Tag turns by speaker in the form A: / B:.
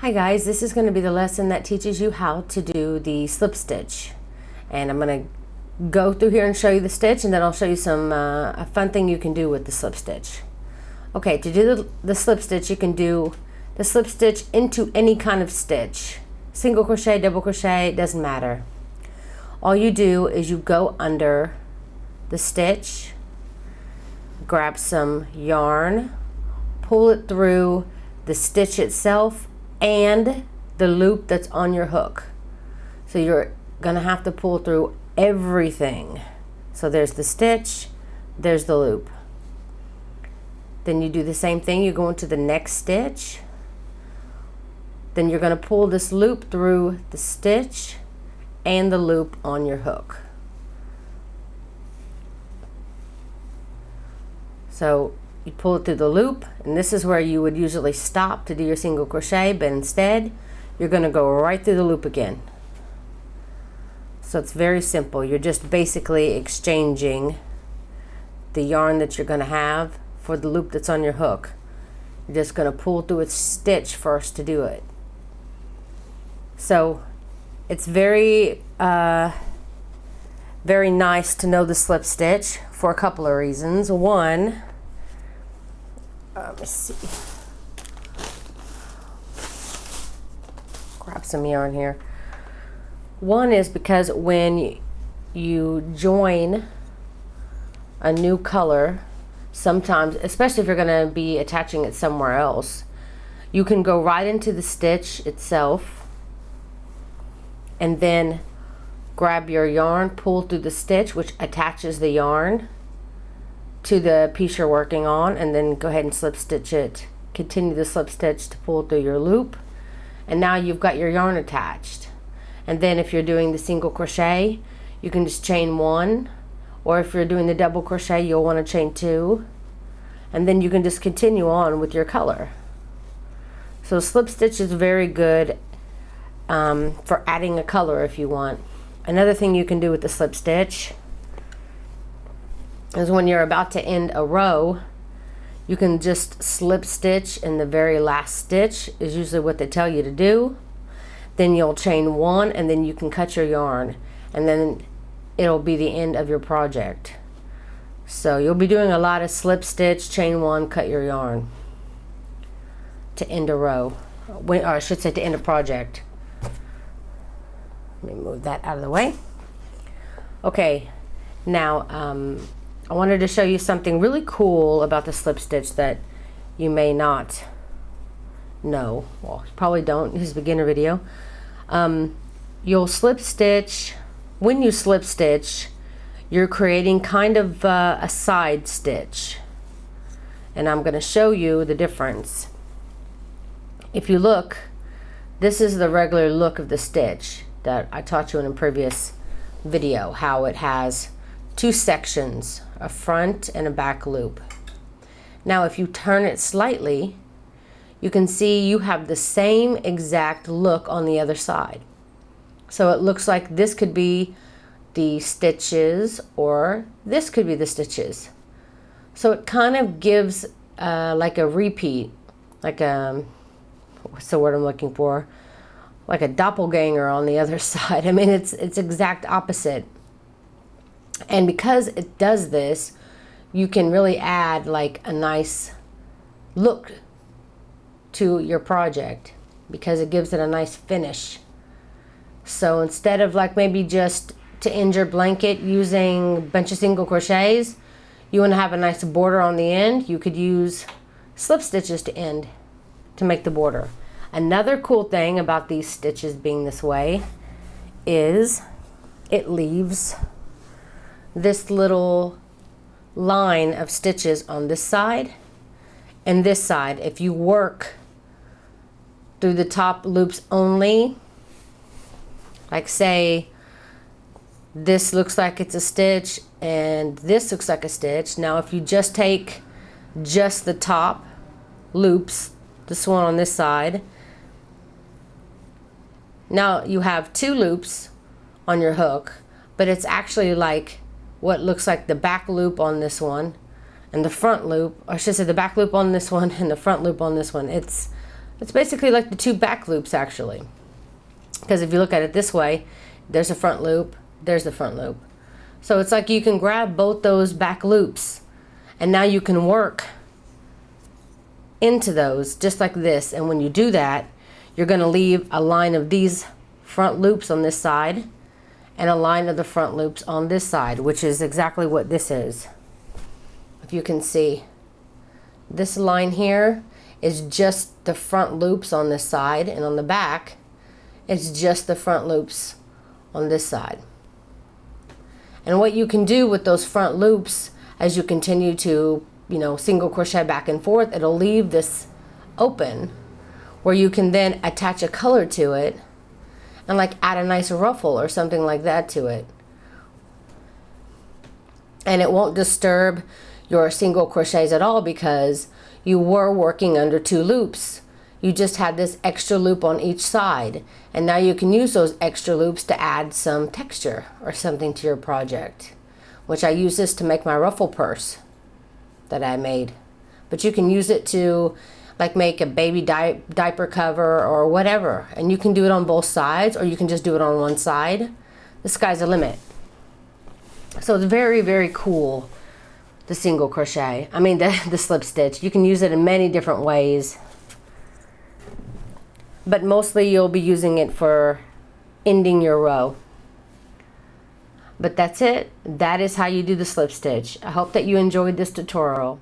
A: Hi guys, this is going to be the lesson that teaches you how to do the slip stitch, and I'm going to go through here and show you the stitch, and then I'll show you some a fun thing you can do with the slip stitch. Okay, to do the slip stitch, you can do the slip stitch into any kind of stitch, single crochet, double crochet, it doesn't matter. All you do is you go under the stitch, grab some yarn, pull it through the stitch itself and the loop that's on your hook. So you're gonna have to pull through everything. So there's the stitch, there's the loop. Then you do the same thing, you go into the next stitch. Then you're gonna pull this loop through the stitch and the loop on your hook. So you pull it through the loop, and this is where you would usually stop to do your single crochet, but instead you're going to go right through the loop again. So it's very simple. You're just basically exchanging the yarn that you're going to have for the loop that's on your hook. You're just going to pull through a stitch first to do it. So it's very nice to know the slip stitch for a couple of reasons. One, let me see. Grab some yarn here. One is because when you join a new color, sometimes, especially if you're going to be attaching it somewhere else, you can go right into the stitch itself and then grab your yarn, pull through the stitch, which attaches the yarn to the piece you're working on, and then go ahead and slip stitch it. Continue the slip stitch to pull through your loop, and now you've got your yarn attached. And then if you're doing the single crochet, you can just chain one, or if you're doing the double crochet, you'll want to chain two, and then you can just continue on with your color. So slip stitch is very good for adding a color if you want. Another thing you can do with the slip stitch is when you're about to end a row, you can just slip stitch in the very last stitch, is usually what they tell you to do. Then you'll chain one, and then you can cut your yarn, and then it'll be the end of your project. So you'll be doing a lot of slip stitch, chain one, cut your yarn to end a row, or I should say to end a project. Let me move that out of the way. Okay, now I wanted to show you something really cool about the slip stitch that you may not know. Well, you probably don't. This is a beginner video. You'll slip stitch. When you slip stitch, you're creating kind of a side stitch. And I'm going to show you the difference. If you look, this is the regular look of the stitch that I taught you in a previous video, how it has two sections, a front and a back loop. Now if you turn it slightly, you can see you have the same exact look on the other side. So it looks like this could be the stitches, or this could be the stitches. So it kind of gives like a repeat, like a, what's the word I'm looking for? Like a doppelganger on the other side. I mean, it's exact opposite. And because it does this, you can really add like a nice look to your project because it gives it a nice finish. So instead of like maybe just to end your blanket using a bunch of single crochets, you want to have a nice border on the end, you could use slip stitches to end to make the border. Another cool thing about these stitches being this way is it leaves this little line of stitches on this side and this side. If you work through the top loops only, like say this looks like it's a stitch and this looks like a stitch. Now if you just take just the top loops, this one on this side, now you have two loops on your hook, but it's actually like what looks like the back loop on this one and the front loop, or I should say the back loop on this one and the front loop on this one. It's It's basically like the 2 back loops actually, because if you look at it this way, there's a front loop, there's the front loop. So it's like you can grab both those back loops and now you can work into those just like this. And when you do that, you're going to leave a line of these front loops on this side and a line of the front loops on this side, which is exactly what this is. If you can see, this line here is just the front loops on this side, and on the back it's just the front loops on this side. And what you can do with those front loops as you continue to, you know, single crochet back and forth, it'll leave this open where you can then attach a color to it and like add a nice ruffle or something like that to it. And it won't disturb your single crochets at all because you were working under 2 loops. You just had this extra loop on each side, and now you can use those extra loops to add some texture or something to your project, which I use this to make my ruffle purse that I made. But you can use it to like make a baby diaper cover or whatever, and you can do it on both sides or you can just do it on one side. The sky's the limit. So it's very, very cool, the single crochet. I mean the slip stitch. You can use it in many different ways, but mostly you'll be using it for ending your row. But that's it. That is how you do the slip stitch. I hope that you enjoyed this tutorial.